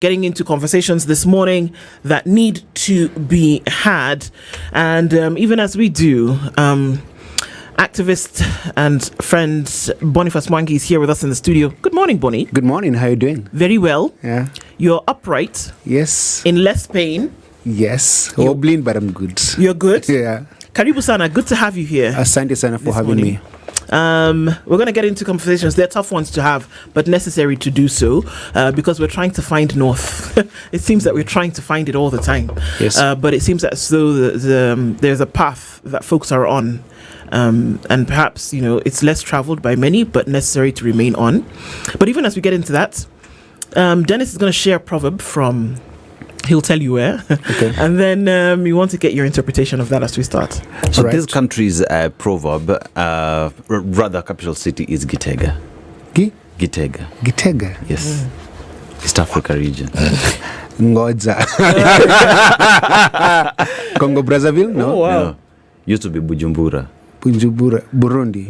getting into conversations this morning that need to be had. And even as we do, activist and friend Boniface Mwangi is here with us in the studio. Good morning, Bonnie. Good morning. How are you doing? Very well. Yeah. You're upright. Yes. In less pain. Yes. Wobbling, but I'm good. You're good? Yeah. Karibu sana. Good to have you here. Asante sana for having me. We're going to get into conversations. They're tough ones to have, but necessary to do so because we're trying to find north. It seems that we're trying to find it all the time. Yes. But it seems as though there's a path that folks are on. And perhaps, it's less traveled by many, but necessary to remain on. But even as we get into that, Dennis is going to share a proverb from... He'll tell you where. Okay. And then we want to get your interpretation of that as we start. So this country's proverb, rather capital city is Gitega. Gitega. Gitega? Yes. East Africa region. Ngoja. Congo Brazzaville? No. Oh, wow. No. Used to be Bujumbura. Burundi.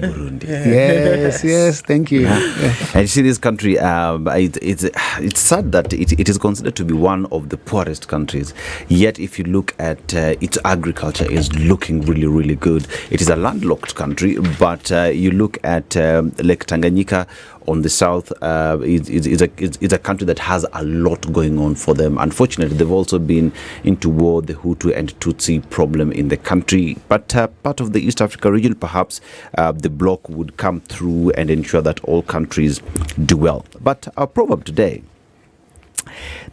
Yes, thank you. And you see this country, it's sad that it is considered to be one of the poorest countries. Yet if you look at its agriculture is looking really, really good. It is a landlocked country, but you look at Lake Tanganyika on the south, it's a country that has a lot going on for them. Unfortunately, they've also been into war, the Hutu and Tutsi problem in the country. But part of the East Africa region, perhaps the bloc would come through and ensure that all countries do well. But our proverb today,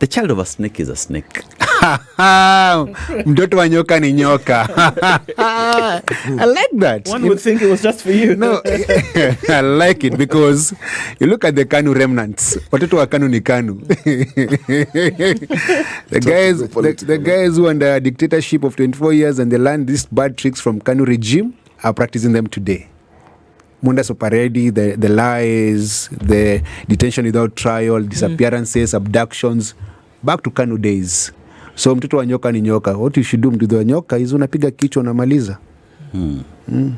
the child of a snake is a snake. Mtoto wa nyoka ni nyoka. I like that. One would think it was just for you. No, I like it because you look at the Kanu remnants. Watoto wa Kanu ni Kanu. The guys who under dictatorship of 24 years and they learned these bad tricks from Kanu regime are practicing them today. Munda Soparedi, the lies, the detention without trial, disappearances, abductions, back to Kanu days. So mtoto wa nyoka ni nyoka. What you should do mtoto wa nyoka is unapiga kichwa unamaliza. And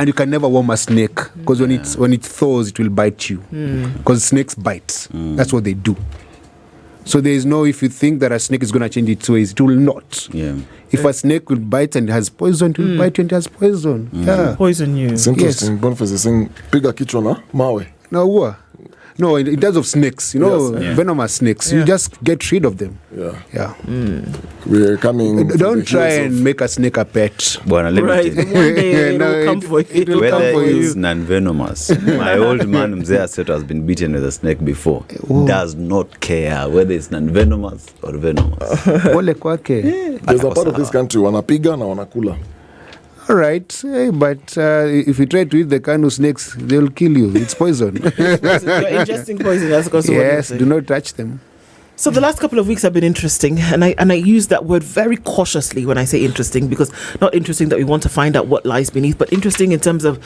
you can never warm a snake because when it thaws it will bite you. Because snakes bite. That's what they do. So there is no, if you think that a snake is going to change its ways, it will not. Yeah. If a snake will bite and it has poison, it will bite you and it has poison. Yeah. Poison you. It's interesting. Boniface is saying, piga kichwa na mawe. No, what? No, in terms of snakes, venomous snakes, you just get rid of them. Yeah. We're coming. Don't try and make a snake a pet. Well, let me tell you. One day it'll come for you. Whether it's non-venomous. My old man Mzee Seto has been beaten with a snake before. Does not care whether it's non-venomous or venomous. Ole kwake. There's a part of this country wanapiga na wanakula. All right, but if you try to eat the Kanu snakes, they'll kill you. It's poison. You're ingesting poison. That's also yes, do not touch them. So the last couple of weeks have been interesting, and I use that word very cautiously when I say interesting, because not interesting that we want to find out what lies beneath, but interesting in terms of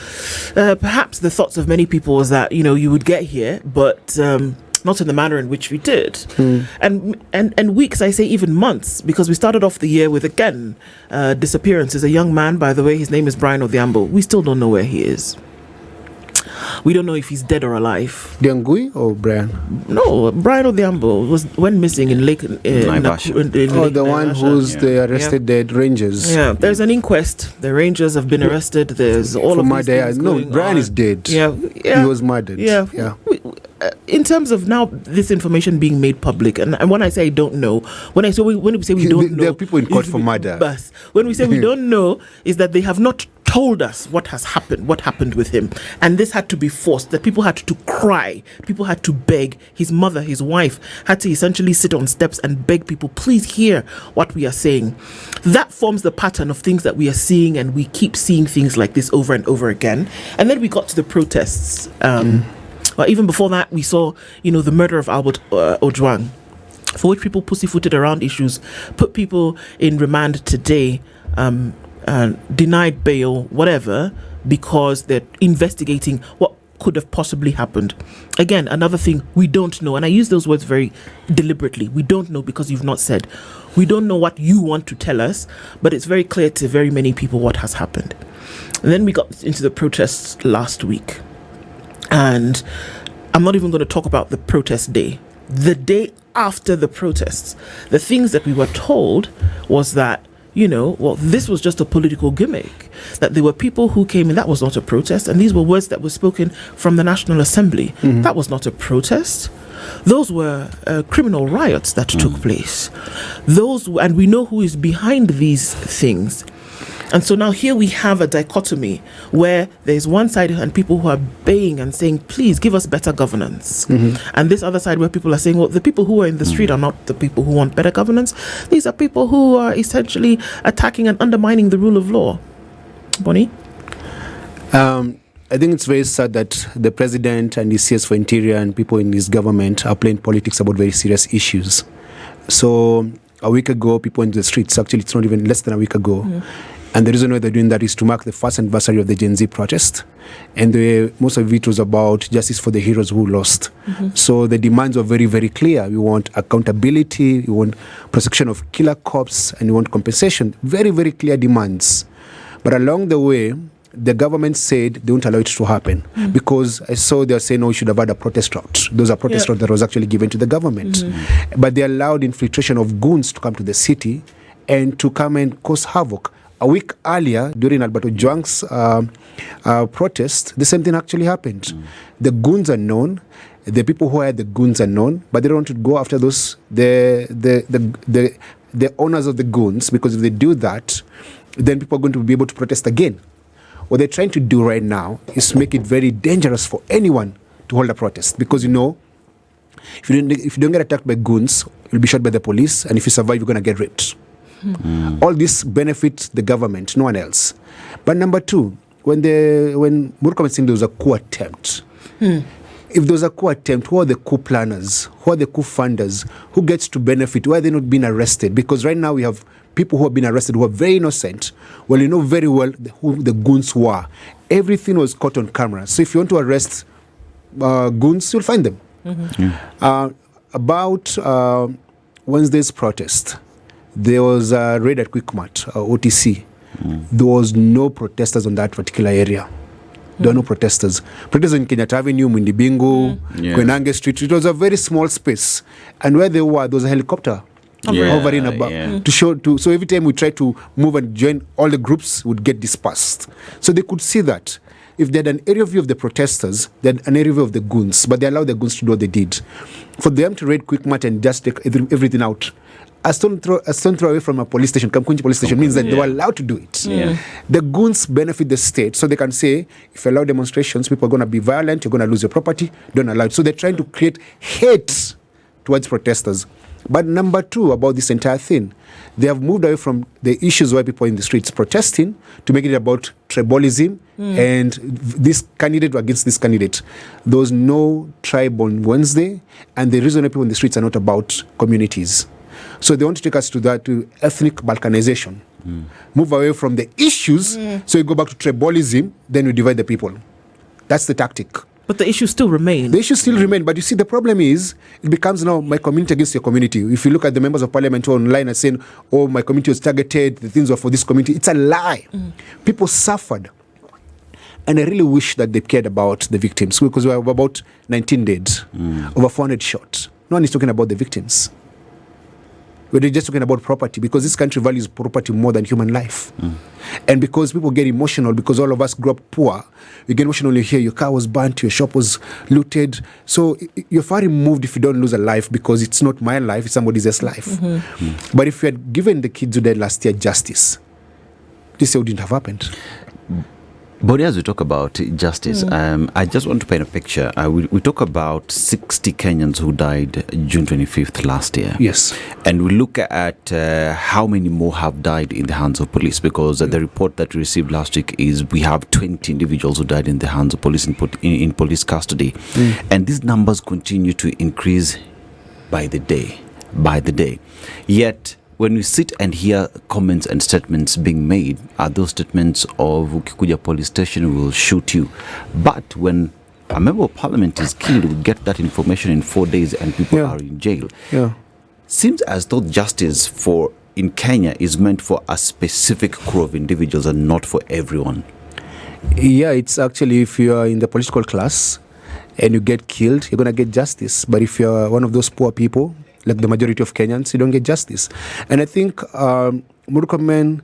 perhaps the thoughts of many people was that you would get here, but not in the manner in which we did. And weeks, I say even months, because we started off the year with, again, disappearances. A young man, by the way, his name is Brian Odhiambo. We still don't know where he is. We don't know if he's dead or alive. Diangui or Brian? No, Brian Odhiambo went missing in Lake Naivasha. The one who's the arrested dead Rangers. Yeah, there's an inquest. The Rangers have been arrested. There's all of these things No, going Brian on. is dead. Yeah. He was murdered. Yeah. In terms of now this information being made public, and when I say I don't know, when we say we don't know, there are people in court for murder. But when we say we don't know, is that they have not told us what happened with him, and this had to be forced. That people had to cry, people had to beg. His mother, his wife, had to essentially sit on steps and beg people, please hear what we are saying. That forms the pattern of things that we are seeing, and we keep seeing things like this over and over again. And then we got to the protests. But even before that, we saw, the murder of Albert Ojwang, for which people pussyfooted around issues, put people in remand today, denied bail, whatever, because they're investigating what could have possibly happened. Again, another thing we don't know, and I use those words very deliberately. We don't know because you've not said. We don't know what you want to tell us, but it's very clear to very many people what has happened. And then we got into the protests last week. And I'm not even going to talk about the protest day. the day after the protests, the things that we were told was that, this was just a political gimmick, that there were people who came in, that was not a protest, and these were words that were spoken from the National Assembly. That was not a protest. Those were criminal riots that took place. And we know who is behind these things. And so now here we have a dichotomy where there's one side and people who are baying and saying, please give us better governance. And this other side where people are saying, well, the people who are in the street are not the people who want better governance. These are people who are essentially attacking and undermining the rule of law. Bonnie? I think it's very sad that the president and the CS for Interior and people in his government are playing politics about very serious issues. So a week ago, people in the streets, actually it's not even less than a week ago, and the reason why they're doing that is to mark the first anniversary of the Gen Z protest. And most of it was about justice for the heroes who lost. So the demands were very, very clear. We want accountability, we want prosecution of killer cops, and we want compensation. Very, very clear demands. But along the way, the government said they won't allow it to happen because I saw they were saying, we should have had a protest route. Those are protest routes that was actually given to the government. But they allowed infiltration of goons to come to the city and to come and cause havoc. A week earlier, during Alberto Juang's protest, the same thing actually happened. The goons are known, the people who had the goons are known, but they don't want to go after those the owners of the goons, because if they do that, then people are going to be able to protest again. What they're trying to do right now is make it very dangerous for anyone to hold a protest, because if you don't get attacked by goons, you'll be shot by the police, and if you survive, you're going to get raped. All this benefits the government, no one else. But number two, when Murkomen is saying there was a coup attempt, if there was a coup attempt, who are the coup planners? Who are the coup funders? Who gets to benefit? Why are they not being arrested? Because right now we have people who have been arrested who are very innocent. Well, you know very well who the goons were. Everything was caught on camera. So if you want to arrest goons, you'll find them. About Wednesday's protest, there was a raid at Quickmart, OTC. There was no protesters on that particular area. There were no protesters. Protesters in Kenyatta Avenue, Mundibingo, Kwenange Street. It was a very small space. And where they were, there was a helicopter hovering above so every time we try to move and join, all the groups would get dispersed. So they could see that. If they had an area view of the protesters, they had an area view of the goons, but they allowed the goons to do what they did. For them to raid Quickmart and just take everything out, a stone throw away from a police station, Kamkunji police station, means that they were allowed to do it. The goons benefit the state, so they can say, if you allow demonstrations, people are going to be violent, you're going to lose your property, don't allow it. So they're trying to create hate towards protesters. But number two about this entire thing, they have moved away from the issues where people are in the streets protesting to make it about tribalism and this candidate against this candidate. There was no tribe on Wednesday, and the reason why people in the streets are not about communities. So they want to take us to that, to ethnic balkanization. Move away from the issues, so you go back to tribalism, then you divide the people. That's the tactic. But the issues still remain. The issues still remain, but you see, the problem is, it becomes now my community against your community. If you look at the members of parliament who are online and saying, my community was targeted, the things were for this community, it's a lie. People suffered. And I really wish that they cared about the victims, because we have about 19 dead, over 400 shot. No one is talking about the victims. We're just talking about property, because this country values property more than human life. And because people get emotional, because all of us grew up poor, you get emotional, you hear your car was burnt, your shop was looted. So you're far removed if you don't lose a life, because it's not my life, it's somebody else's life. But if you had given the kids who died last year justice, this wouldn't have happened. But as we talk about justice, I just want to paint a picture. We talk about 60 Kenyans who died June 25th last year. Yes. And we look at how many more have died in the hands of police, because the report that we received last week is we have 20 individuals who died in the hands of police in police custody. And these numbers continue to increase by the day. Yet, when we sit and hear comments and statements being made, are those statements of Ukikuja police station, we will shoot you. But when a member of parliament is killed, we get that information in 4 days and people are in jail. Seems as though justice in Kenya is meant for a specific crew of individuals and not for everyone. Yeah, it's actually, if you are in the political class and you get killed, you're going to get justice. But if you're one of those poor people, like the majority of Kenyans, you don't get justice. And I think Murkomen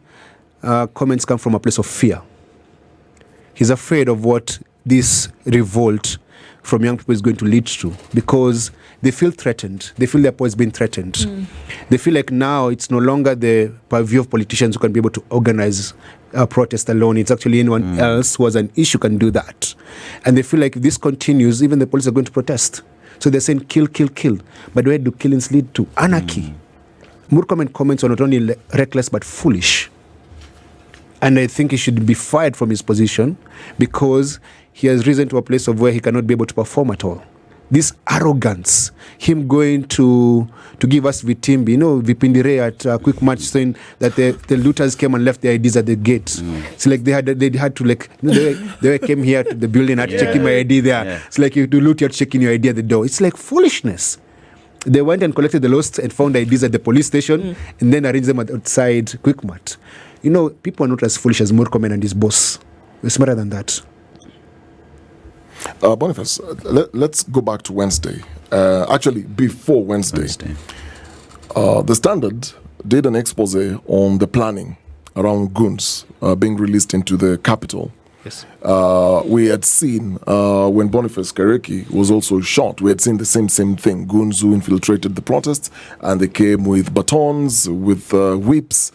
comments come from a place of fear. He's afraid of what this revolt from young people is going to lead to, because they feel threatened. They feel their power is being threatened. They feel like now it's no longer the purview of politicians who can be able to organize a protest alone. It's actually anyone else who has an issue can do that. And they feel like if this continues, even the police are going to protest. So they're saying kill, kill, kill. But where do killings lead to? Anarchy. Murkomen comments are not only reckless but foolish. And I think he should be fired from his position because he has risen to a place of where he cannot be able to perform at all. This arrogance, him going to give us Vitimbi, Vipindire at Quick Match, saying that the looters came and left their IDs at the gate. It's like they had to they came here to the building, had to check in my ID there. Yeah. It's like you do loot, you're checking your ID at the door. It's like foolishness. They went and collected the lost and found IDs at the police station and then arranged them outside Quick Mart. People are not as foolish as Murkomen and his boss. They're smarter than that. Boniface, let's go back to Wednesday. Actually, before Wednesday. The Standard did an expose on the planning around goons being released into the capital. Yes. We had seen when Boniface Kareki was also shot, we had seen the same thing. Goons who infiltrated the protests, and they came with batons, with whips,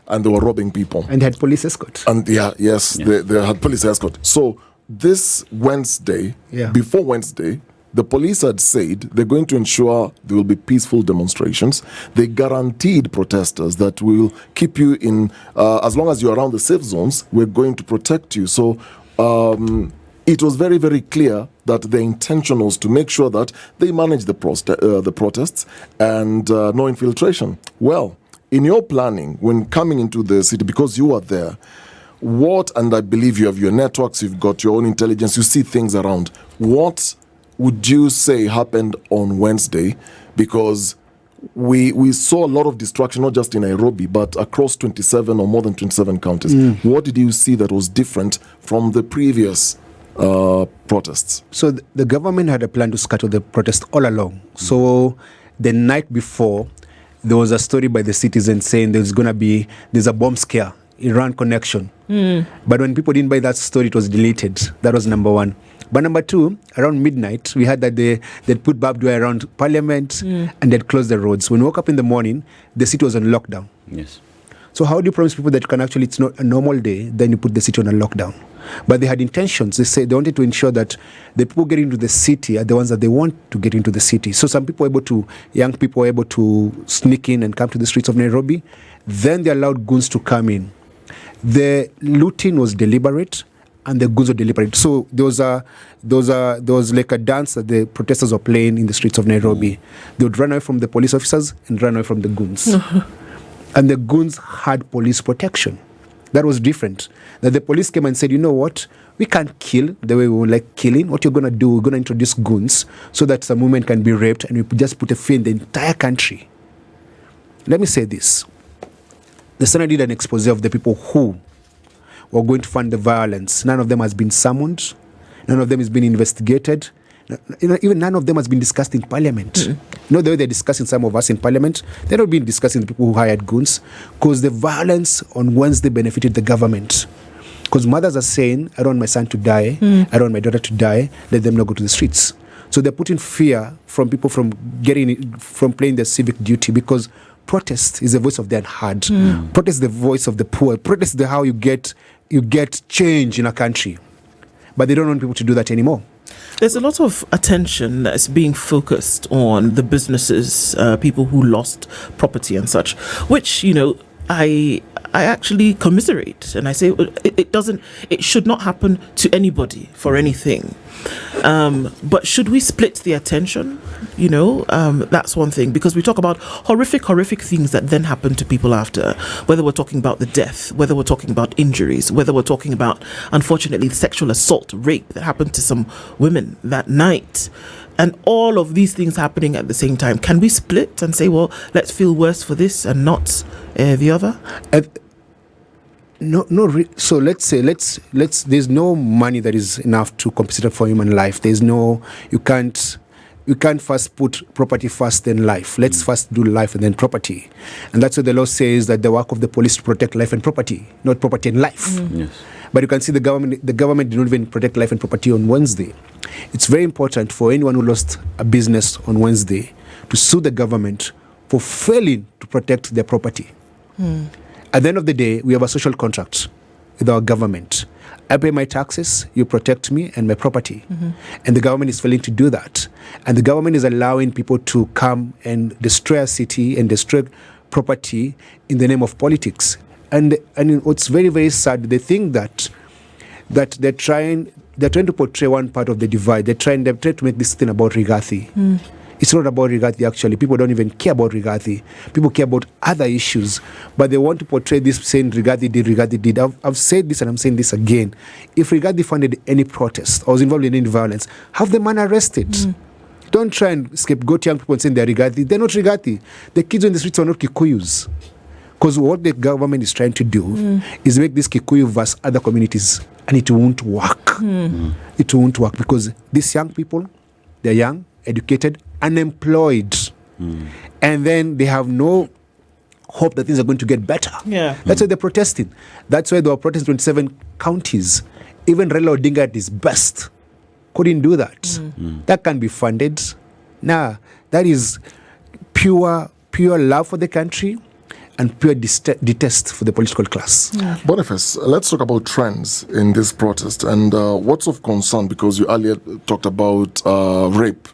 and they were robbing people. And they had police escort. And they had police escort. So this Wednesday, before Wednesday, the police had said they're going to ensure there will be peaceful demonstrations. They guaranteed protesters that we will keep you in, as long as you're around the safe zones, we're going to protect you. So it was very, very clear that the intention was to make sure that they manage the protests and no infiltration. Well, in your planning, when coming into the city, because you are there, and I believe you have your networks, you've got your own intelligence, you see things around, what would you say happened on Wednesday? Because we saw a lot of destruction, not just in Nairobi, but across 27 or more than 27 counties. What did you see that was different from the previous protests? So the government had a plan to scatter the protest all along. So the night before, there was a story by the citizens saying there's a bomb scare, Iran connection. But when people didn't buy that story, it was deleted. That was number one. But number two, around midnight, we heard that they'd put barbed wire around Parliament and they'd closed the roads. When we woke up in the morning, the city was on lockdown. Yes. So how do you promise people that you can actually, it's not a normal day, then you put the city on a lockdown? But they had intentions. They said they wanted to ensure that the people getting into the city are the ones that they want to get into the city. So some people young people were able to sneak in and come to the streets of Nairobi. Then they allowed goons to come in. The looting was deliberate and the goons were deliberate. So there was like a dance that the protesters were playing in the streets of Nairobi. They would run away from the police officers and run away from the goons. And the goons had police protection. That was different. That the police came and said, you know what? We can't kill the way we would like killing. What you're going to do, we're going to introduce goons so that some women can be raped and we just put a fear in the entire country. Let me say this. The Senate did an expose of the people who were going to fund the violence. None of them has been summoned. None of them has been investigated. Even none of them has been discussed in Parliament. The way they're discussing some of us in Parliament, they're not been discussing the people who hired goons, because the violence on Wednesday benefited the government. Because mothers are saying, I don't want my son to die, I don't want my daughter to die, let them not go to the streets. So they're putting fear from people from playing their civic duty, because protest is the voice of the unheard. Protest is the voice of the poor. Protest is how you get change in a country. But they don't want people to do that anymore. There's a lot of attention that's being focused on the businesses, people who lost property and such, which, I actually commiserate, and I say it should not happen to anybody for anything. But should we split the attention? That's one thing, because we talk about horrific things that then happen to people after, whether we're talking about the death, whether we're talking about injuries, whether we're talking about, unfortunately, sexual assault, rape that happened to some women that night. And all of these things happening at the same time. Can we split and say, well, let's feel worse for this and not the other? So let's say there's no money that is enough to compensate for human life. You can't first put property first then life. Let's first do life and then property. And that's what the law says, that the work of the police to protect life and property, not property and life. Yes. But you can see the government did not even protect life and property on Wednesday. It's very important for anyone who lost a business on Wednesday to sue the government for failing to protect their property. At the end of the day, we have a social contract with our government. I pay my taxes, you protect me and my property. And the government is failing to do that. And the government is allowing people to come and destroy a city and destroy property in the name of politics. And what's very, very sad, they think that they're trying to portray one part of the divide. They're trying to make this thing about Rigathi. It's not about Rigathi, actually. People don't even care about Rigathi. People care about other issues. But they want to portray this saying Rigathi did. I've said this and I'm saying this again. If Rigathi funded any protest or was involved in any violence, have the man arrested. Don't try and scapegoat young people and say they're Rigathi. They're not Rigathi. The kids on the streets are not Kikuyus. Because what the government is trying to do is make this Kikuyu versus other communities. And it won't work. It won't work because these young people, they're young, educated, unemployed, and then they have no hope that things are going to get better. That's why they're protesting. That's why they were protesting 27 counties. Even Raila Odinga at his best couldn't do that. That can be funded. Nah, that is pure love for the country and pure detest for the political class. Boniface, let's talk about trends in this protest and what's of concern, because you earlier talked about rape.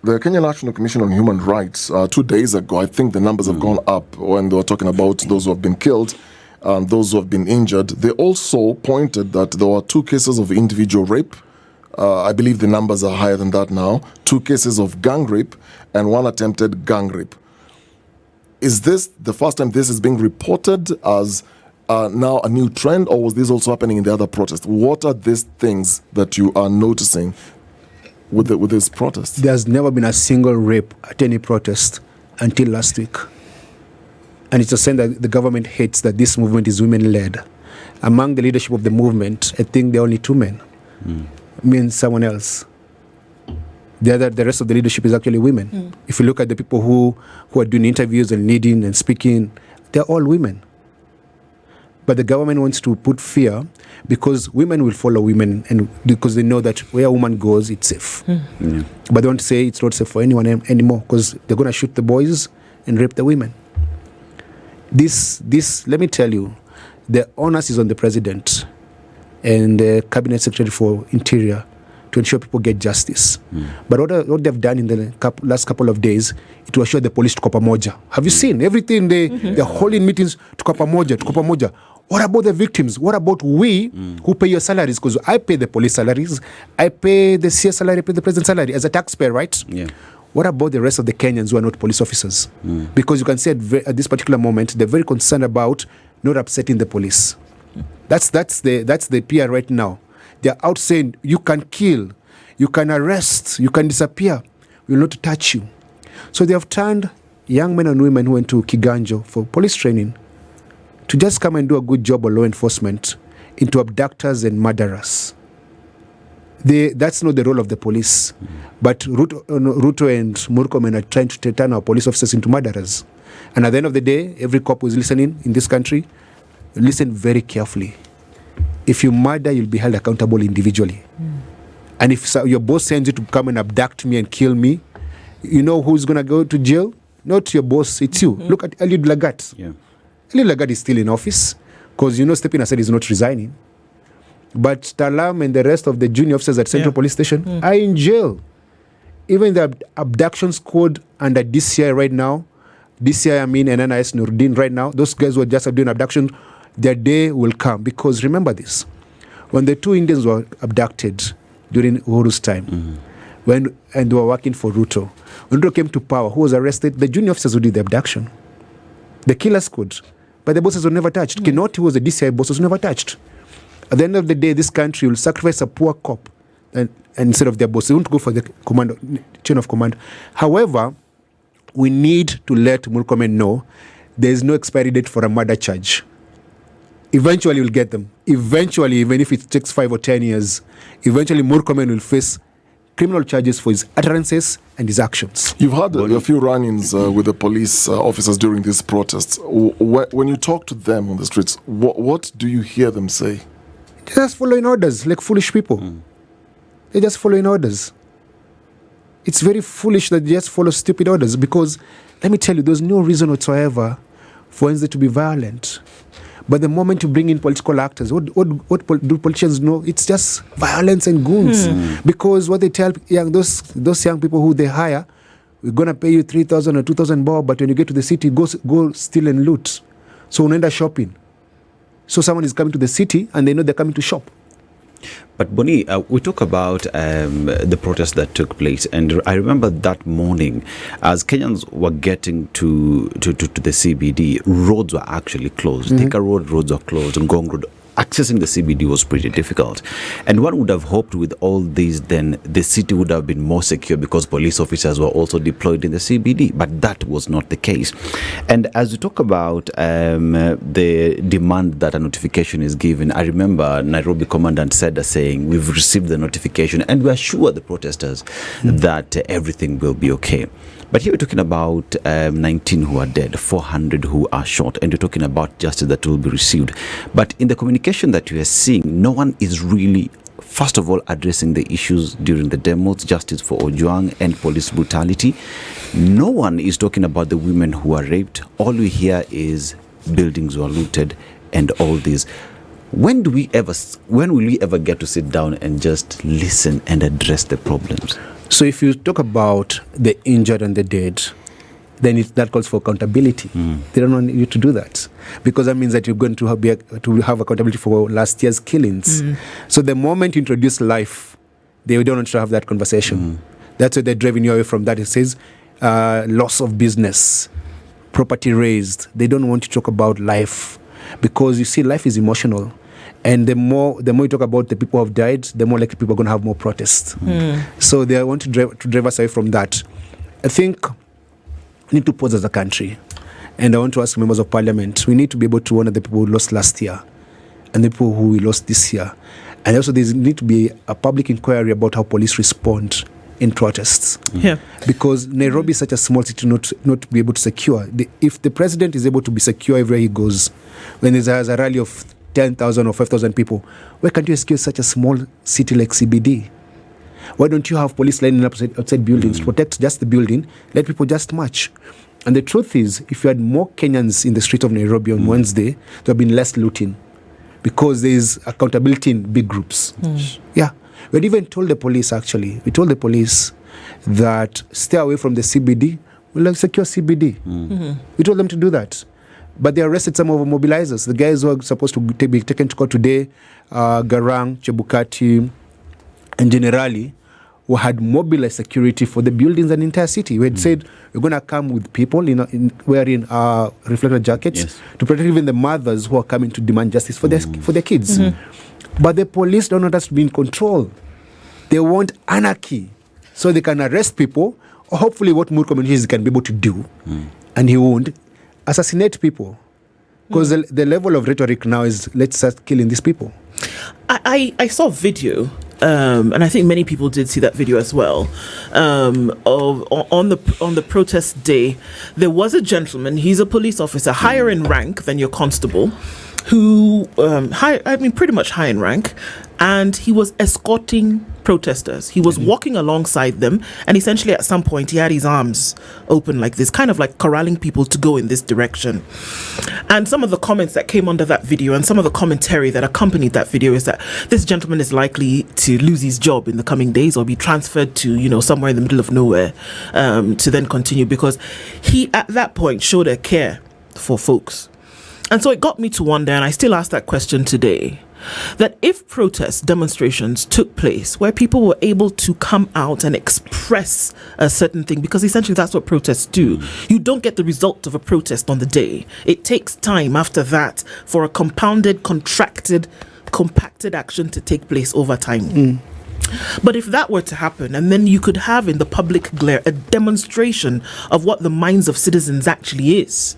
The Kenya National Commission on Human Rights, 2 days ago, I think the numbers have gone up when they were talking about those who have been killed and those who have been injured. They also pointed that there were 2 cases of individual rape. I believe the numbers are higher than that now. 2 cases of gang rape and 1 attempted gang rape. Is this the first time this is being reported as now a new trend, or was this also happening in the other protests? What are these things that you are noticing with this protest? There's never been a single rape at any protest until last week. And it's a sign that the government hates that this movement is women-led. Among the leadership of the movement, I think there are only 2 men. Me and someone else. The rest of the leadership is actually women. If you look at the people who are doing interviews and leading and speaking, they're all women. But the government wants to put fear because women will follow women, and because they know that where a woman goes, it's safe. But they want to say it's not safe for anyone anymore because they're going to shoot the boys and rape the women. This, let me tell you, the onus is on the president and the cabinet secretary for interior to ensure people get justice. But what they've done in the last couple of days, it will assure the police to pamoja. Have you seen everything? They're holding meetings to pamoja. What about the victims? What about we who pay your salaries? Because I pay the police salaries, I pay the CS salary, I pay the president's salary as a taxpayer, right? What about the rest of the Kenyans who are not police officers? Because you can see at this particular moment, they're very concerned about not upsetting the police. That's the PR right now. They're out saying, you can kill, you can arrest, you can disappear. We will not touch you. So they have turned young men and women who went to Kiganjo for police training to just come and do a good job of law enforcement into abductors and murderers. That's not the role of the police. But Ruto and Murkomen are trying to turn our police officers into murderers. And at the end of the day, every cop who is listening in this country, listen very carefully. If you murder, you'll be held accountable individually. And if your boss sends you to come and abduct me and kill me, you know who's going to go to jail? Not your boss, it's you. Look at Eliud Lagat. Eliud Lagat is still in office because, stepping aside is not resigning. But Talam and the rest of the junior officers at Central Police Station are in jail. Even the abduction squad under DCI right now, DCI Amin and NIS Nurdin right now, those guys who are just doing abduction, their day will come. Because remember this, when the 2 Indians were abducted during Uhuru's time, and they were working for Ruto, when Ruto came to power, who was arrested? The junior officers who did the abduction. The killer squad. But the bosses were never touched. Kinoti, who was the DCI boss, was never touched. At the end of the day, this country will sacrifice a poor cop and instead of their boss. They won't go for the chain of command. However, we need to let Murkomen know there is no expiry date for a murder charge. Eventually, we'll get them. Eventually, even if it takes 5 or 10 years, eventually Murkomen will face criminal charges for his utterances and his actions. You've had a few run-ins with the police officers during these protests. When you talk to them on the streets, what do you hear them say? They're just following orders like foolish people. They're just following orders. It's very foolish that they just follow stupid orders, because let me tell you, there's no reason whatsoever for Wednesday to be violent. But the moment you bring in political actors, what do politicians know? It's just violence and goons. Because what they tell those young people who they hire, we're going to pay you 3,000 or 2,000 bob, but when you get to the city, go steal and loot. So unaenda shopping. So someone is coming to the city and they know they're coming to shop. But Boni, we talk about the protest that took place, and I remember that morning, as Kenyans were getting to the CBD, roads were actually closed. Thika Road roads were closed, and Ngong Road. Accessing the CBD was pretty difficult. And one would have hoped with all these, then the city would have been more secure because police officers were also deployed in the CBD. But that was not the case. And as we talk about the demand that a notification is given, I remember Nairobi Commandant said, saying, we've received the notification and we assure the protesters that everything will be okay. But here we're talking about 19 who are dead, 400 who are shot, and we're talking about justice that will be received. But in the communication that you are seeing, no one is really, first of all, addressing the issues during the demos, justice for Ojwang and police brutality. No one is talking about the women who are raped. All we hear is buildings were looted and all this. When will we ever get to sit down and just listen and address the problems? So if you talk about the injured and the dead, then that calls for accountability. They don't want you to do that, because that means that you're going to have accountability for last year's killings. So the moment you introduce life, they don't want to have that conversation. That's why they're driving you away from that. It says loss of business, property raised. They don't want to talk about life, because you see, life is emotional. And the more you talk about the people who have died, the more likely people are going to have more protests. So they want to drive us away from that. I think we need to pause as a country. And I want to ask members of parliament, we need to be able to honor the people who lost last year and the people who we lost this year. And also there need to be a public inquiry about how police respond in protests. Because Nairobi is such a small city not to be able to secure. If the president is able to be secure everywhere he goes, when there's a rally of 10,000 or 5,000 people, why can't you secure such a small city like CBD? Why don't you have police lining up outside buildings to protect just the building, let people just march? And the truth is, if you had more Kenyans in the street of Nairobi on Wednesday, there would have been less looting, because there is accountability in big groups. Yeah. We even told the police, we told the police that stay away from the CBD, we'll secure CBD. We told them to do that. But they arrested some of the mobilizers, the guys who are supposed to be taken to court today, Garang, Chebukati, and Generali, who had mobilized security for the buildings and the entire city. We had said, we're going to come with people wearing reflector jackets to protect even the mothers who are coming to demand justice for their kids. But the police don't want us to be in control. They want anarchy, so they can arrest people, or hopefully what Murkomen can be able to do, and he won't, assassinate people. Because the level of rhetoric now is, let's start killing these people. I saw video, and I think many people did see that video as well. On the protest day, there was a gentleman. He's a police officer, higher in rank than your constable, who pretty much high in rank, and he was escorting protesters. He was walking alongside them, and essentially at some point he had his arms open like this, kind of like corralling people to go in this direction. And some of the comments that came under that video and some of the commentary that accompanied that video is that this gentleman is likely to lose his job in the coming days or be transferred to, somewhere in the middle of nowhere, to then continue, because he at that point showed a care for folks. And so it got me to wonder, and I still ask that question today, that if protests, demonstrations took place where people were able to come out and express a certain thing, because essentially that's what protests do. You don't get the result of a protest on the day. It takes time after that for a compacted action to take place over time. But if that were to happen, and then you could have in the public glare a demonstration of what the minds of citizens actually is,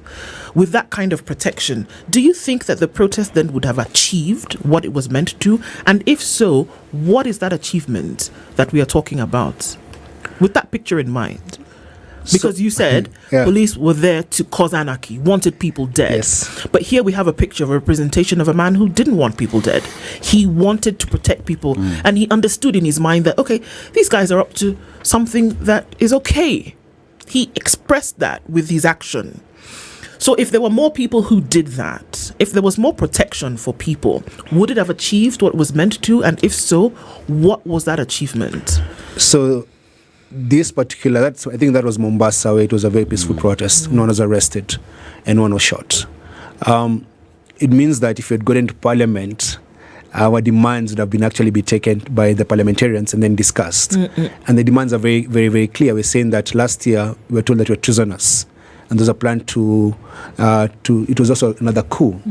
with that kind of protection, do you think that the protest then would have achieved what it was meant to? And if so, what is that achievement that we are talking about? With that picture in mind. Because you said police were there to cause anarchy, wanted people dead. Yes. But here we have a picture of a representation of a man who didn't want people dead. He wanted to protect people, and he understood in his mind that, okay, these guys are up to something that is okay. He expressed that with his action. So if there were more people who did that, if there was more protection for people, would it have achieved what it was meant to? And if so, what was that achievement? So this particular, I think that was Mombasa, where it was a very peaceful protest. No one was arrested and no one was shot. It means that if you had got into parliament, our demands would have been actually be taken by the parliamentarians and then discussed. And the demands are very, very, very clear. We're saying that last year we were told that we were prisoners. And there's a plan to it was also another coup.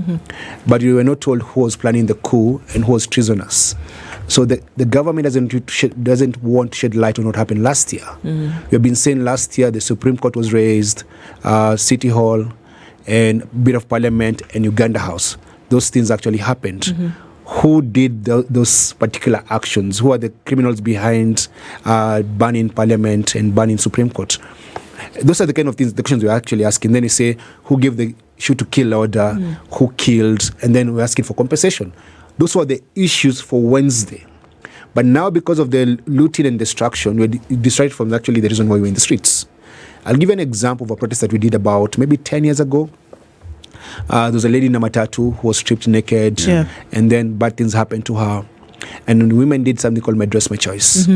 But we were not told who was planning the coup and who was prisoners. So the government doesn't want to shed light on what happened last year. We have been saying last year the Supreme Court was raised, City Hall, and bit of Parliament and Uganda House. Those things actually happened. Who did those particular actions? Who are the criminals behind banning Parliament and banning Supreme Court? Those are the kind of things, the questions we're actually asking. Then you say, who gave the shoot to kill order? Who killed? And then we're asking for compensation. Those were the issues for Wednesday. But now, because of the looting and destruction, we're distracted from actually the reason why we're in the streets. I'll give you an example of a protest that we did about maybe 10 years ago. There was a lady in a matatu who was stripped naked, and then bad things happened to her. And women did something called My Dress, My Choice.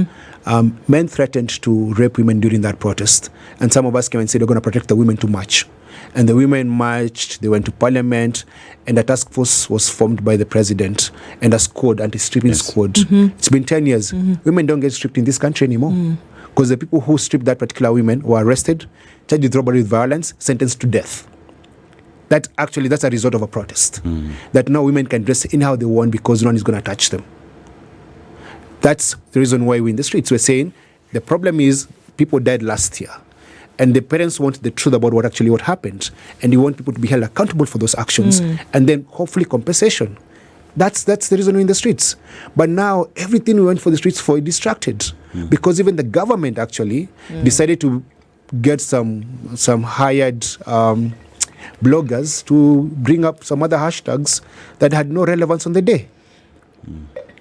Men threatened to rape women during that protest. And some of us came and said, we're going to protect the women too much. And the women marched, they went to parliament, and a task force was formed by the president and a squad, anti-stripping squad. It's been 10 years. Women don't get stripped in this country anymore. Because the people who stripped that particular women were arrested, charged with robbery with violence, sentenced to death. That's a result of a protest. That now women can dress anyhow they want because no one is going to touch them. That's the reason why we're in the streets. We're saying the problem is people died last year. And the parents want the truth about what happened. And you want people to be held accountable for those actions. And then hopefully compensation. That's the reason we're in the streets. But now everything we went for the streets for is distracted. Because even the government actually decided to get some hired bloggers to bring up some other hashtags that had no relevance on the day.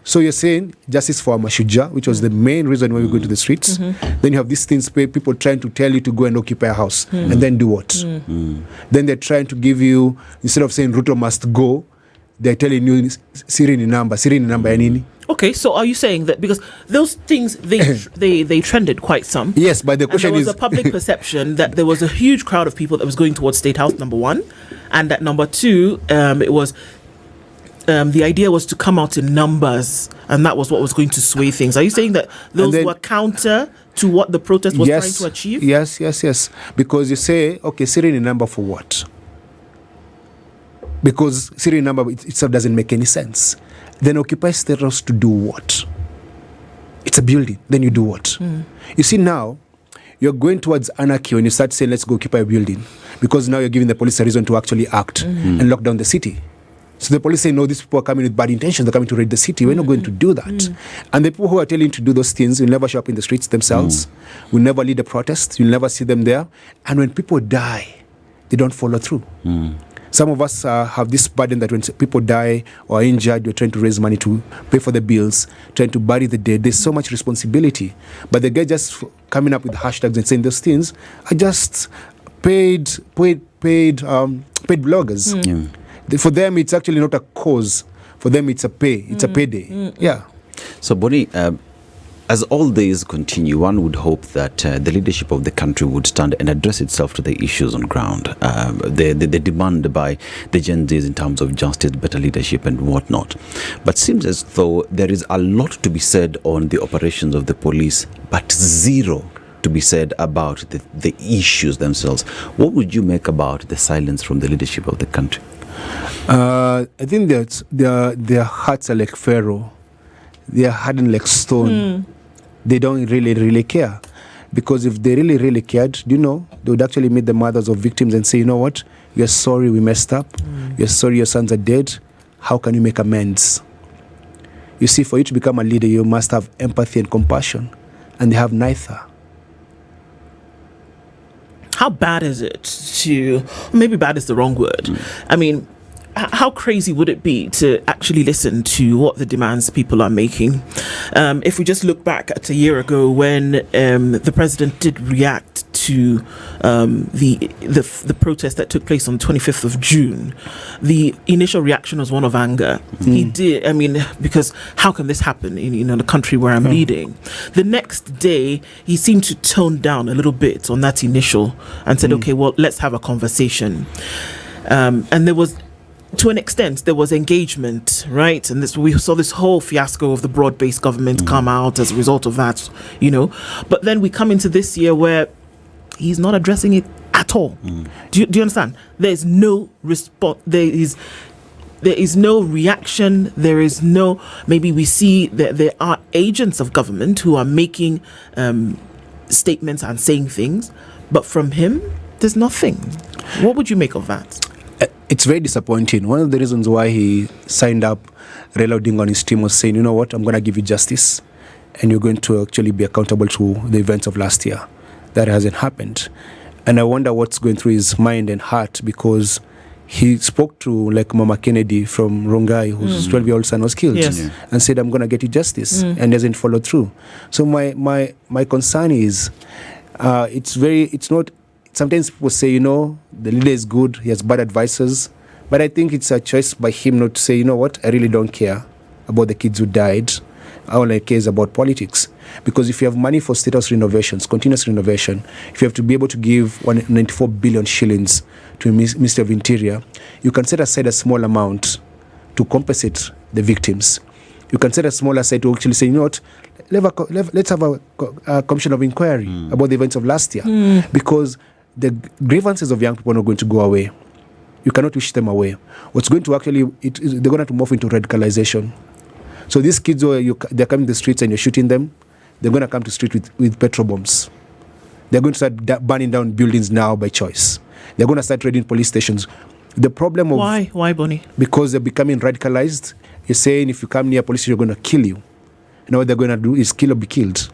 So you're saying justice for Mashuja, which was the main reason why we go to the streets. Then you have these things where people trying to tell you to go and occupy a house and then do what? Then they're trying to give you, instead of saying Ruto must go, they're telling you Sirini number ya nini? Okay, so are you saying that because those things they trended quite some? Yes, but the question is, there was a public perception that there was a huge crowd of people that was going towards State House, number one, and that number two, it was the idea was to come out in numbers, and that was what was going to sway things. Are you saying that those were counter to what the protest was trying to achieve? Yes. Because you say, okay, Sirini number for what? Because Sirini number itself doesn't make any sense. Then occupy State House to do what? It's a building. Then you do what? You see, now you're going towards anarchy when you start saying, let's go occupy a building. Because now you're giving the police a reason to actually act and lock down the city. So the police say, no, these people are coming with bad intentions. They're coming to raid the city. We're not going to do that. And the people who are telling you to do those things will never show up in the streets themselves. Will never lead a protest. You'll never see them there. And when people die, they don't follow through. Some of us have this burden that when people die or are injured, we're trying to raise money to pay for the bills, trying to bury the dead. There's so much responsibility. But the guy just coming up with hashtags and saying those things are just paid bloggers. For them, it's actually not a cause. For them, it's a payday. Yeah. So, Boni, as all days continue, one would hope that the leadership of the country would stand and address itself to the issues on ground, the demand by the Gen Zs in terms of justice, better leadership, and whatnot. But seems as though there is a lot to be said on the operations of the police, but zero to be said about the issues themselves. What would you make about the silence from the leadership of the country? I think that their hearts are like Pharaoh. they are hardened like stone. They don't really care. Because if they really cared, they would actually meet the mothers of victims and say, you know what, we are sorry we messed up. We are sorry your sons are dead. How can you make amends? You see, for you to become a leader, you must have empathy and compassion. And they have neither. How bad is it to, maybe bad is the wrong word. I mean, how crazy would it be to actually listen to what the demands people are making? If we just look back at a year ago when the president did react to the protest that took place on the 25th of June, the initial reaction was one of anger. He did, I mean, because how can this happen in the country where I'm leading? The next day, he seemed to tone down a little bit on that initial and said, okay, well, let's have a conversation. And there was, to an extent, there was engagement, right? And we saw this whole fiasco of the broad-based government come out as a result of that, But then we come into this year where he's not addressing it at all. Do you understand? There is no response. There is no reaction. There is no. Maybe we see that there are agents of government who are making statements and saying things, but from him, there's nothing. What would you make of that? It's very disappointing. One of the reasons why he signed up Raila Odinga on his team was saying, you know what, I'm going to give you justice and you're going to actually be accountable to the events of last year. That hasn't happened. And I wonder what's going through his mind and heart, because he spoke to like Mama Kennedy from Rongai, whose 12-year-old son was killed, and said, I'm going to get you justice, and hasn't followed through. So my concern is, it's not. Sometimes people say, the leader is good, he has bad advisors. But I think it's a choice by him not to say, you know what, I really don't care about the kids who died. All I care is about politics. Because if you have money for state house renovations, continuous renovation, if you have to be able to give 194 billion shillings to the Ministry of Interior, you can set aside a small amount to compensate the victims. You can set a small aside to actually say, you know what, let's have a commission of inquiry about the events of last year. Because the grievances of young people are not going to go away. You cannot wish them away. What's going to actually, they're going to morph into radicalization. So these kids, they're coming to the streets and you're shooting them, they're going to come to the street with petrol bombs. They're going to start burning down buildings now by choice. They're going to start raiding police stations. The problem of... Why, Bonnie? Because they're becoming radicalized. You're saying if you come near police, you're going to kill you. And what they're going to do is kill or be killed.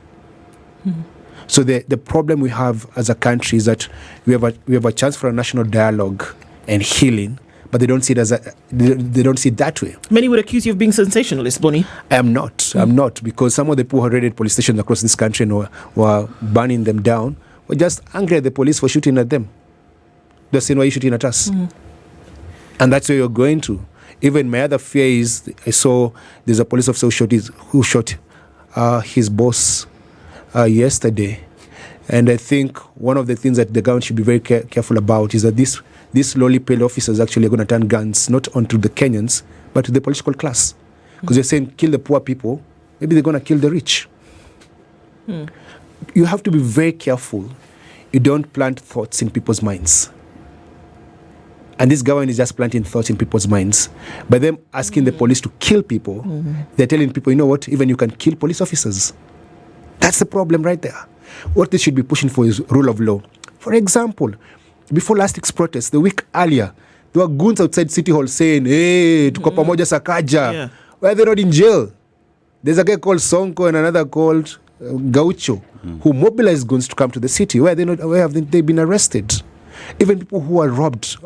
So the problem we have as a country is that we have a chance for a national dialogue and healing, but they don't see it they don't see it that way. Many would accuse you of being sensationalist, Bonnie. I'm not, because some of the people who raided police stations across this country and were burning them down were just angry at the police for shooting at them. They're saying, why are you shooting at us? And that's where you're going to. Even my other fear is, I saw there's a police officer who shot his boss yesterday. And I think one of the things that the government should be very careful about is that these lowly paid officers actually are going to turn guns not onto the Kenyans, but to the political class. Because they're saying, kill the poor people, maybe they're going to kill the rich. You have to be very careful. You don't plant thoughts in people's minds. And this government is just planting thoughts in people's minds. By them asking the police to kill people, they're telling people, you know what, even you can kill police officers. That's the problem right there. What they should be pushing for is rule of law. For example, before last week's protest, the week earlier, there were goons outside City Hall saying, hey, tuko pamoja Sakaja. Why are they not in jail? There's a guy called Sonko and another called Gaucho who mobilized goons to come to the city. Why have they been arrested? Even people who were robbed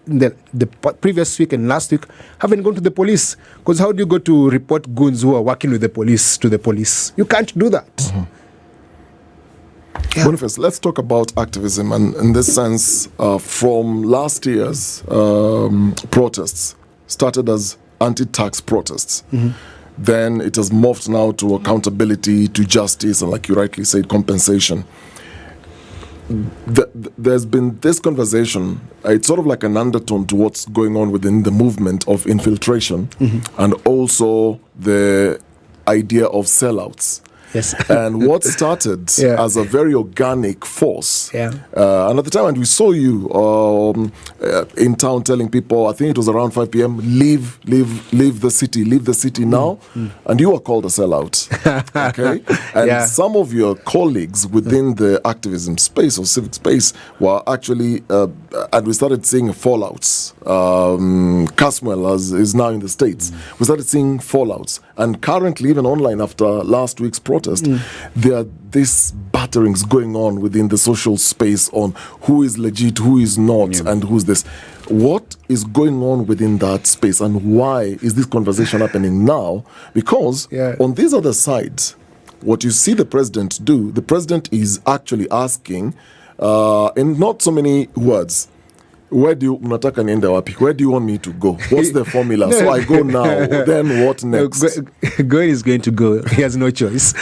in the previous week and last week haven't gone to the police. Because how do you go to report goons who are working with the police to the police? You can't do that. Boniface, let's talk about activism, and in this sense, from last year's protests, started as anti-tax protests. Then it has morphed now to accountability, to justice, and like you rightly said, compensation. There's been this conversation, it's sort of like an undertone to what's going on within the movement of infiltration, and also the idea of sellouts. Yes. And what started as a very organic force, and at the time, and we saw you in town telling people, I think it was around 5 p.m., leave the city now, and you were called a sellout. Okay? And some of your colleagues within the activism space or civic space were actually, and we started seeing fallouts. Caswell is now in the States. We started seeing fallouts. And currently, even online after last week's protest, there are these batterings going on within the social space on who is legit, who is not, and who's this. What is going on within that space, and why is this conversation happening now? Because on these other sides, what you see the president do, the president is actually asking, in not so many words, where do you want me to go? What's the formula? So I go now, then what next? Going is going to go. He has no choice.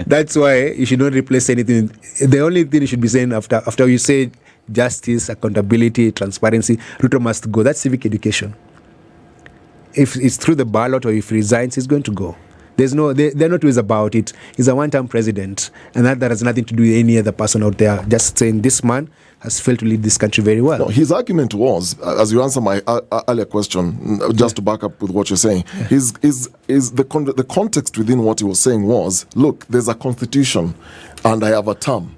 That's why you should not replace anything. The only thing you should be saying after you say justice, accountability, transparency, Ruto must go. That's civic education. If it's through the ballot or if he resigns, he's going to go. They're not ways about it. He's a one-term president, and that has nothing to do with any other person out there. Just saying this man has failed to lead this country very well. No, his argument was, as you answer my earlier question, just to back up with what you're saying, the context within what he was saying was, look, there's a constitution, and I have a term,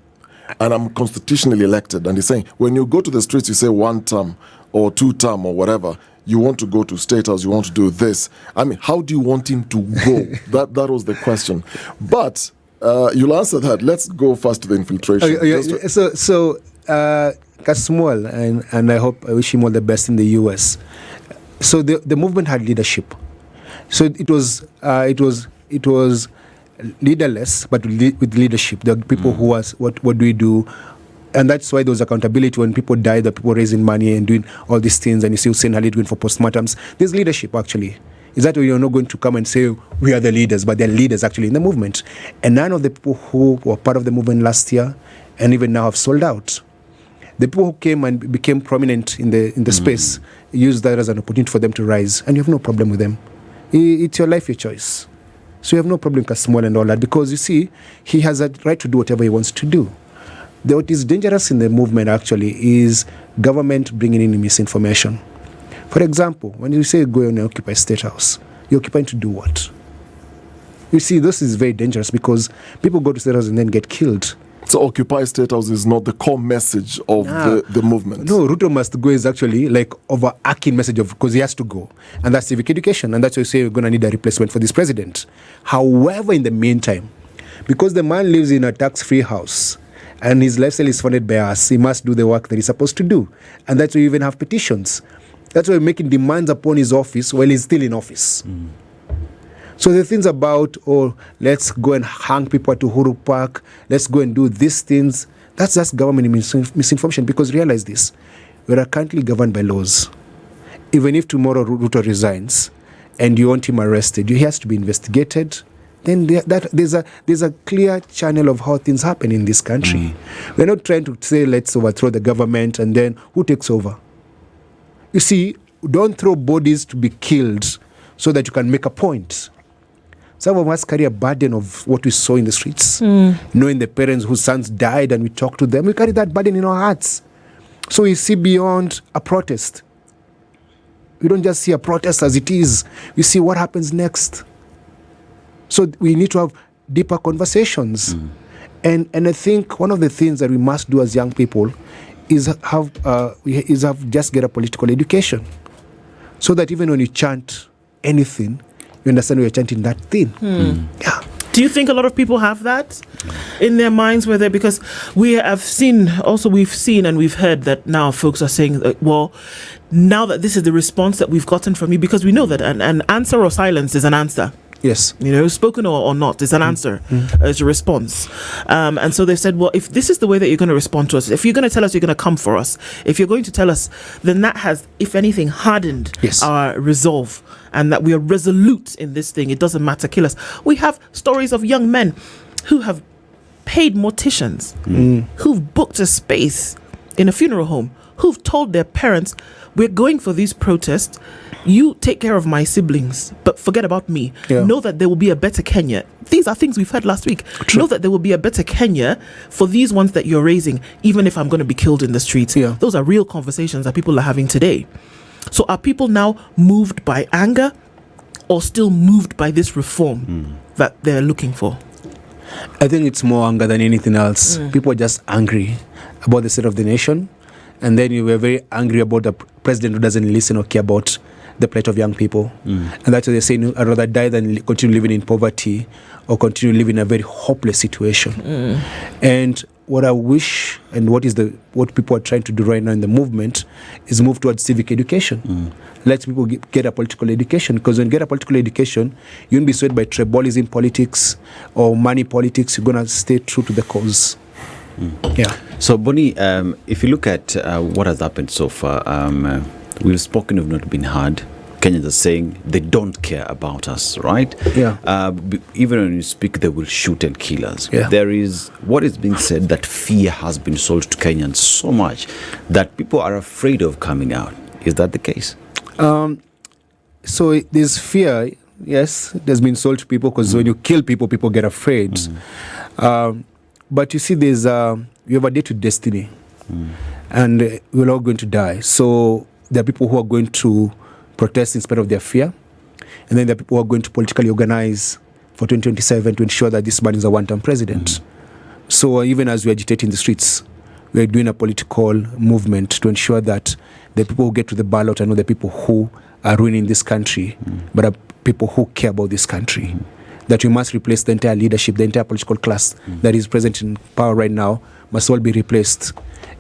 and I'm constitutionally elected. And he's saying, when you go to the streets, you say 1 term or 2 term or whatever. You want to go to State House, you want to do this. I mean, how do you want him to go? That was the question. But you'll answer that. Let's go first to the infiltration. So Kasmuel, and I wish him all the best in the US. So the movement had leadership. So it was leaderless, but with leadership. The people who was, what do we do? And that's why there was accountability when people died, the people raising money and doing all these things, and you see Hussein Ali going for postmortems. There's leadership, actually. Is that you're not going to come and say, we are the leaders, but they're leaders actually in the movement. And none of the people who were part of the movement last year and even now have sold out. The people who came and became prominent in the space used that as an opportunity for them to rise, and you have no problem with them. It's your life, your choice. So you have no problem with Kasmuel and all that, because you see, he has a right to do whatever he wants to do. What is dangerous in the movement actually is government bringing in misinformation. For example, when you say go and occupy State House, you're occupying to do what? You see, this is very dangerous because people go to State House and then get killed. So Occupy State House is not the core message of the movement. No, Ruto must go is actually like overarching message of, because he has to go. And that's civic education. And that's why you say we're going to need a replacement for this president. However, in the meantime, because the man lives in a tax-free house, and his lifestyle is funded by us, he must do the work that he's supposed to do. And that's why we even have petitions. That's why we're making demands upon his office while he's still in office. So the things about, let's go and hang people at Uhuru Park, let's go and do these things, that's just government misinformation, because realize this, we are currently governed by laws. Even if tomorrow Ruto resigns and you want him arrested, he has to be investigated. Then there's a clear channel of how things happen in this country. We're not trying to say let's overthrow the government and then who takes over. You see, don't throw bodies to be killed so that you can make a point. Some of us carry a burden of what we saw in the streets, knowing the parents whose sons died and we talk to them. We carry that burden in our hearts. So we see beyond a protest. We don't just see a protest as it is. We see what happens next. So we need to have deeper conversations. And I think one of the things that we must do as young people is just get a political education. So that even when you chant anything, you understand you're chanting that thing. Yeah. Do you think a lot of people have that in their minds, because we've seen and we've heard that now folks are saying, well, now that this is the response that we've gotten from you, because we know that an answer or silence is an answer. Yes. Spoken or not, it's an answer, it's a response. And so they said, well, if this is the way that you're going to respond to us, if you're going to tell us you're going to come for us, if you're going to tell us, then that has, if anything, hardened our resolve, and that we are resolute in this thing. It doesn't matter, kill us. We have stories of young men who have paid morticians, who've booked a space in a funeral home who've told their parents, we're going for these protests, you take care of my siblings, but forget about me. Know that there will be a better Kenya. These are things we've heard last week. Know that there will be a better Kenya for these ones that you're raising, even if I'm going to be killed in the streets. Those are real conversations that people are having today. So are people now moved by anger or still moved by this reform that they're looking for? I think it's more anger than anything else. People are just angry about the state of the nation. And then you were very angry about the president who doesn't listen or care about the plight of young people. And that's why they're saying, I'd rather die than continue living in poverty or continue living in a very hopeless situation. And what I wish and what people are trying to do right now in the movement is move towards civic education. Let people get a political education, because when you get a political education, you won't be swayed by tribalism politics or money politics. You're going to stay true to the cause. So, Boni, if you look at what has happened so far, we've spoken of not being heard. Kenyans are saying they don't care about us, right? Even when you speak, they will shoot and kill us. There is what is being said that fear has been sold to Kenyans so much that people are afraid of coming out. Is that the case? So there's fear, yes, there's been sold to people, because when you kill people, people get afraid. But you see, we have a day to destiny, and we're all going to die. So there are people who are going to protest in spite of their fear, and then there are people who are going to politically organize for 2027 to ensure that this man is a one-term president. So even as we agitate in the streets, we are doing a political movement to ensure that the people who get to the ballot are not the people who are ruining this country, but are people who care about this country. That we must replace the entire leadership, the entire political class that is present in power right now must all be replaced.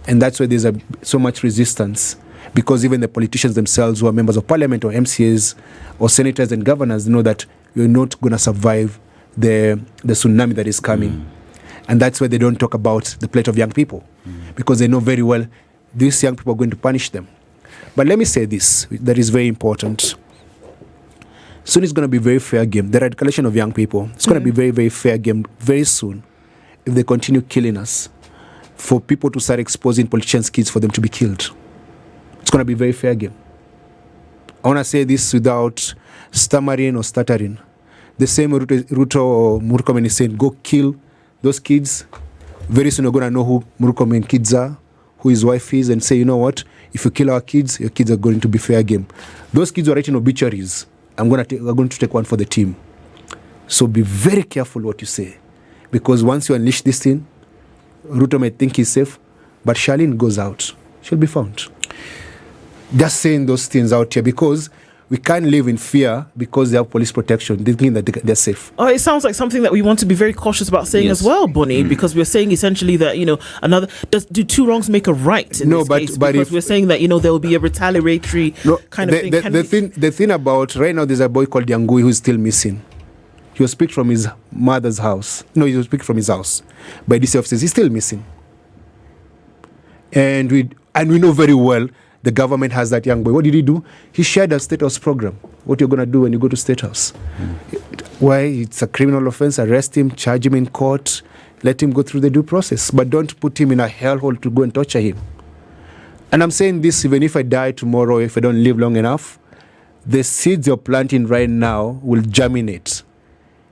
And that's why there's so much resistance, because even the politicians themselves who are members of parliament or MCAs or senators and governors know that we're not going to survive the tsunami that is coming. And that's why they don't talk about the plight of young people, because they know very well these young people are going to punish them. But let me say this, that is very important. Soon it's going to be very fair game. The radicalization of young people, it's going to be very, very fair game very soon if they continue killing us, for people to start exposing politicians' kids for them to be killed. It's going to be very fair game. I want to say this without stammering or stuttering. The same Ruto or Murkomen is saying, go kill those kids. Very soon you're going to know who Murkomen kids are, who his wife is, and say, you know what, if you kill our kids, your kids are going to be fair game. Those kids are writing obituaries. we're going to take one for the team. So be very careful what you say, because once you unleash this thing, Ruto may think he's safe, but Charlene goes out. She'll be found. Just saying those things out here, because we can't live in fear because they have police protection. They think that they're safe. Oh, it sounds like something that we want to be very cautious about saying as well, Bonnie, because we're saying essentially that, do two wrongs make a right in this case? Because we're saying that, there will be a retaliatory kind of thing. The thing about, right now, there's a boy called Yangui who's still missing. He was picked from his mother's house. No, he was picked from his house by DC officers. He's still missing. And we know very well the government has that young boy. What did he do? He shared a State House program. What you're going to do when you go to State House. Why? It's a criminal offense. Arrest him, charge him in court, let him go through the due process. But don't put him in a hellhole to go and torture him. And I'm saying this even if I die tomorrow, if I don't live long enough, the seeds you're planting right now will germinate.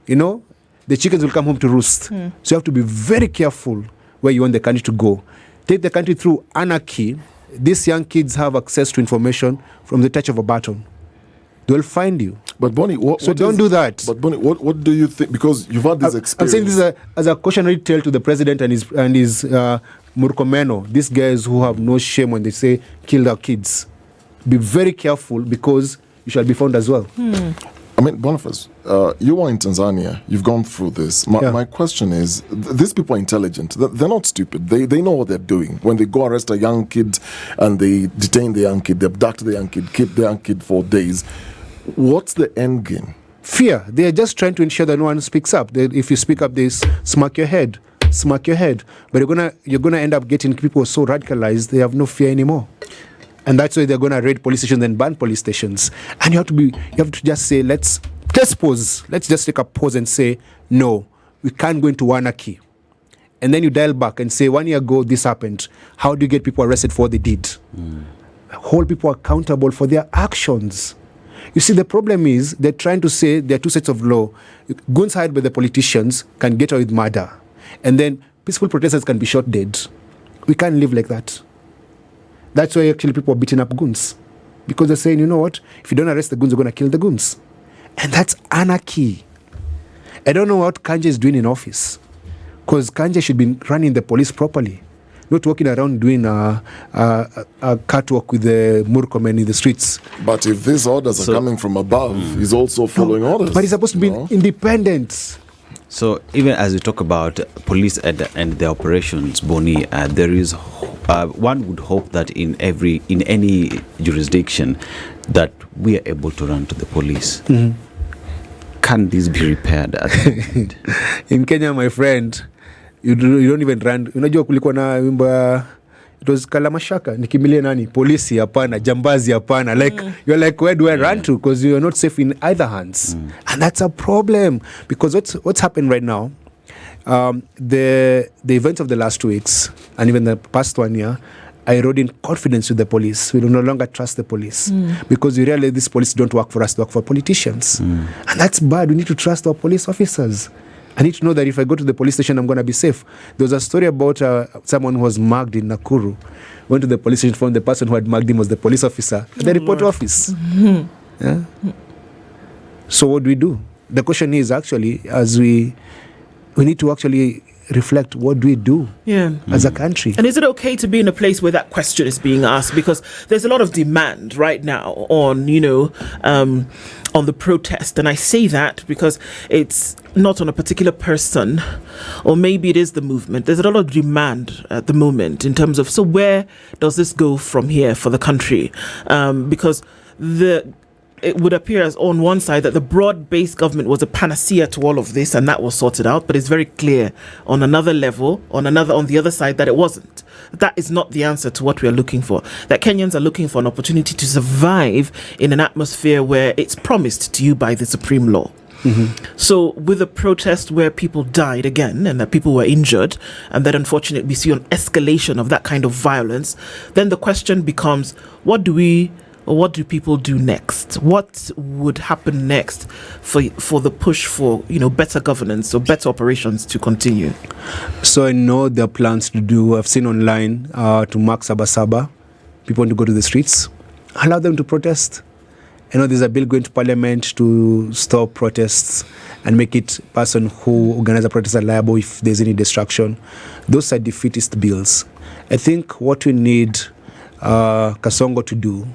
The chickens will come home to roost. So you have to be very careful where you want the country to go. Take the country through anarchy. These young kids have access to information from the touch of a button. They'll find you. But Bonnie, don't do that. But Bonnie, what do you think? Because you've had this experience. I'm saying this as a cautionary tale to the president and his Murkomeno. These guys who have no shame when they say kill our kids. Be very careful, because you shall be found as well. I mean, Boniface, you are in Tanzania. You've gone through this. My question is, these people are intelligent. They're not stupid. They know what they're doing. When they go arrest a young kid and they detain the young kid, they abduct the young kid, keep the young kid for days. What's the end game? Fear. They are just trying to ensure that no one speaks up. If you speak up, they smack your head. But you're gonna end up getting people so radicalized they have no fear anymore. And that's why they're going to raid police stations and ban police stations. And you have to just say, let's pause. Let's just take a pause and say, no, we can't go into anarchy And then you dial back and say, 1 year ago, this happened. How do you get people arrested for what they did? Hold people accountable for their actions. You see, the problem is they're trying to say there are two sets of law. Goons hired by the politicians can get away with murder. And then peaceful protesters can be shot dead. We can't live like that. That's why actually people are beating up goons. Because they're saying, you know what? If you don't arrest the goons, you're going to kill the goons. And that's anarchy. I don't know what Kanje is doing in office. Because Kanje should be running the police properly. Not walking around doing a catwalk with the Murkomen in the streets. But if these orders are coming from above, he's also following orders. But he's supposed to be independent. So even as we talk about police and the operations, Boni, there is one would hope that in any jurisdiction that we are able to run to the police. Can this be repaired at the moment? In Kenya, my friend, you don't even run. Unajua kulikuwa na wimbo it was Kalamashaka, nikimbilie nani? Polisi hapana, jambazi hapana. Like you're like, where do I run to? Because you're not safe in either hands. And that's a problem. Because what's happened right now, the events of the last 2 weeks and even the past 1 year are eroding confidence with the police. We no longer trust the police because we realize these police don't work for us, they work for politicians. And that's bad. We need to trust our police officers. I need to know that if I go to the police station, I'm going to be safe. There was a story about someone who was mugged in Nakuru. Went to the police station, found the person who had mugged him was the police officer at the report office. Yeah? So what do? The question is actually, as we need to actually reflect, what do we do as a country? And is it okay to be in a place where that question is being asked? Because there's a lot of demand right now on, on the protest. And I say that because it's not on a particular person, or maybe it is the movement. There's a lot of demand at the moment in terms of, so where does this go from here for the country? Because it would appear as on one side that the broad-based government was a panacea to all of this and that was sorted out, but it's very clear on another level, on the other side, that it wasn't. That is not the answer to what we are looking for. That Kenyans are looking for an opportunity to survive in an atmosphere where it's promised to you by the supreme law. So with a protest where people died again and that people were injured, and that unfortunately we see an escalation of that kind of violence, then the question becomes, what do people do next? What would happen next for the push for better governance or better operations to continue? So I know there are plans to do. I've seen online to mark Sabasaba. People want to go to the streets. Allow them to protest. I know there's a bill going to Parliament to stop protests and make it person who organize a protest are liable if there's any destruction. Those are defeatist bills. I think what we need Kasongo to do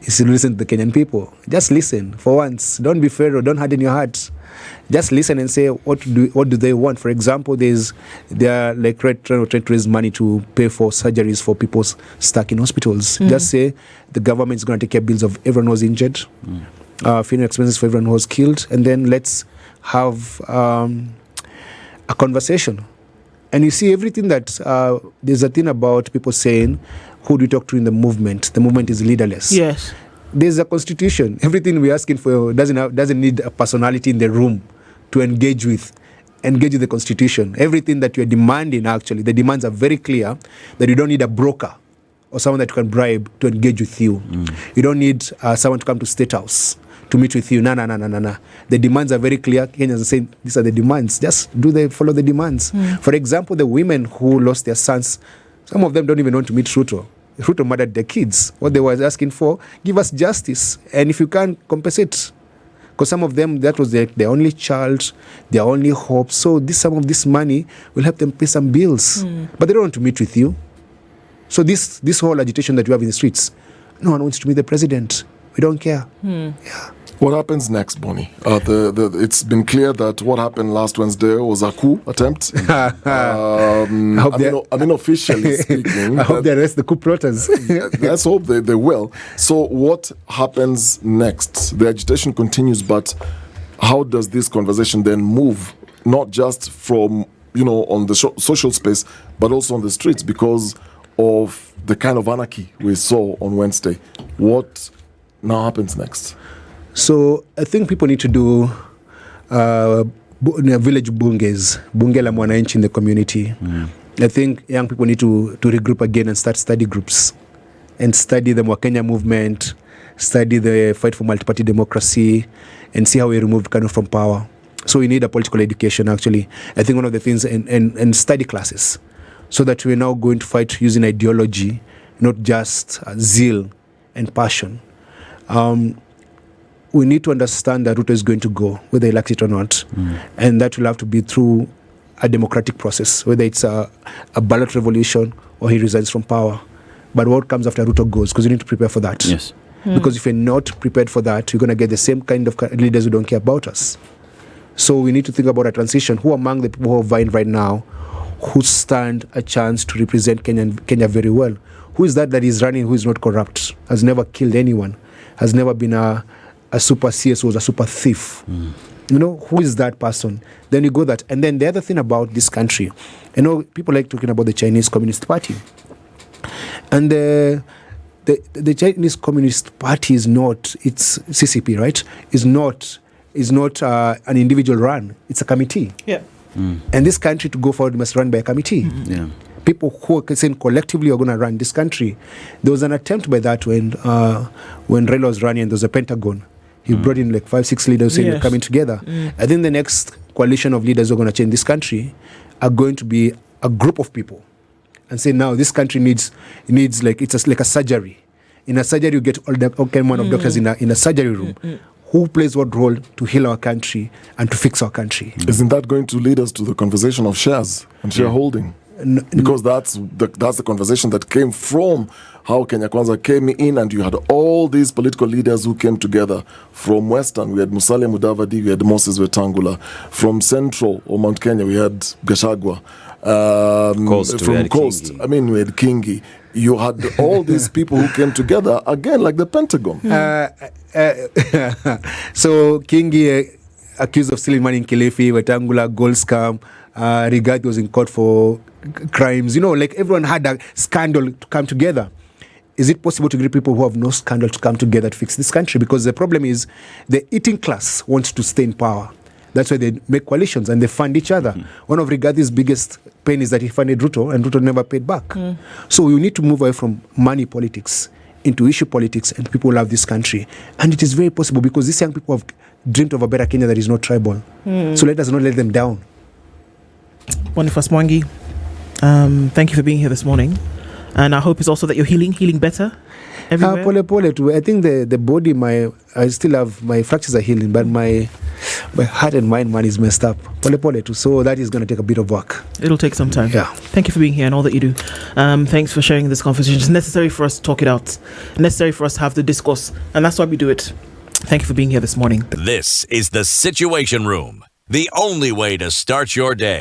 is to listen to the Kenyan people. Just listen for once. Don't be Pharaoh. Don't harden your heart. Just listen and say, what do they want? For example, they are like trying to raise money to pay for surgeries for people stuck in hospitals. Just say the government is going to take care of bills of everyone who was injured, funeral expenses for everyone who was killed, and then let's have a conversation. And you see everything that there's a thing about people saying, who do we talk to in the movement? The movement is leaderless. Yes. There's a constitution. Everything we're asking for doesn't need a personality in the room to engage with the constitution. Everything that you're demanding, actually, the demands are very clear, that you don't need a broker or someone that you can bribe to engage with you. You don't need someone to come to State House to meet with you. No. The demands are very clear. Kenyans are saying these are the demands. Just follow the demands. For example, the women who lost their sons, some of them don't even want to meet Ruto. Ruto murdered their kids. What they were asking for, give us justice. And if you can't, compensate. Because some of them, that was their only child, their only hope. So some of this money will help them pay some bills. But they don't want to meet with you. So this whole agitation that you have in the streets, no one wants to meet the president. We don't care. Yeah. What happens next, Bonnie? It's been clear that what happened last Wednesday was a coup attempt. Officially speaking. I hope they arrest the coup plotters. Let's hope they will. So what happens next? The agitation continues, but how does this conversation then move, not just from, on the social space, but also on the streets because of the kind of anarchy we saw on Wednesday? What now happens next? So I think people need to do village bunges, bunge la mwananchi in the community. I think young people need to regroup again and start study groups and study the Mwakenya movement, study the fight for multi-party democracy, and see how we removed Kanu from power. So we need a political education, actually. I think one of the things, and study classes, so that we're now going to fight using ideology, not just zeal and passion. We need to understand that Ruto is going to go, whether he likes it or not. And that will have to be through a democratic process, whether it's a ballot revolution or he resigns from power. But what comes after Ruto goes, because you need to prepare for that. Yes. Because if you're not prepared for that, you're going to get the same kind of leaders who don't care about us. So we need to think about a transition. Who among the people who are vying right now, who stand a chance to represent Kenya very well? Who is that is running, who is not corrupt, has never killed anyone, has never been a super CS, was a super thief? You know, who is that person? Then you go that. And then the other thing about this country, you know, people like talking about the Chinese Communist Party. And the Chinese Communist Party is not, it's CCP, right? Is not an individual run. It's a committee. Yeah. And this country to go forward must run by a committee. Yeah. People who are saying collectively are going to run this country. There was an attempt by that when Raila was running and there was a Pentagon. He brought in like 5-6 leaders saying they're coming together. I think the next coalition of leaders who are going to change this country are going to be a group of people and say, now this country needs like, it's like a surgery. In a surgery, you get all kind of doctors in a surgery room. Who plays what role to heal our country and to fix our country? Isn't that going to lead us to the conversation of shares and shareholding? Because that's the conversation that came from how Kenya Kwanza came in, and you had all these political leaders who came together. From Western, we had Musalia Mudavadi, we had Moses Wetangula. From Central or Mount Kenya, we had Gachagua. From Coast, Kingi. I mean, we had Kingi. You had all these people who came together, again, like the Pentagon. So Kingi accused of stealing money in Kilifi, Wetangula, gold scam, Rigathi was in court for crimes. You know, like everyone had a scandal to come together. Is it possible to get people who have no scandal to come together to fix this country? Because the problem is the eating class wants to stay in power. That's why they make coalitions and they fund each other. One of Rigathi's biggest pain is that he funded Ruto and Ruto never paid back. So we need to move away from money politics into issue politics, and people love this country. And it is very possible because these young people have dreamt of a better Kenya that is not tribal. So let us not let them down. Boniface Mwangi, thank you for being here this morning. And I hope it's also that you're healing better everywhere. Pole too. I think the body, I still have, my fractures are healing, but my heart and mind, man, is messed up. Pole too. So that is going to take a bit of work. It'll take some time. Yeah. Thank you for being here and all that you do. Thanks for sharing this conversation. It's necessary for us to talk it out. Necessary for us to have the discourse. And that's why we do it. Thank you for being here this morning. This is the Situation Room, the only way to start your day.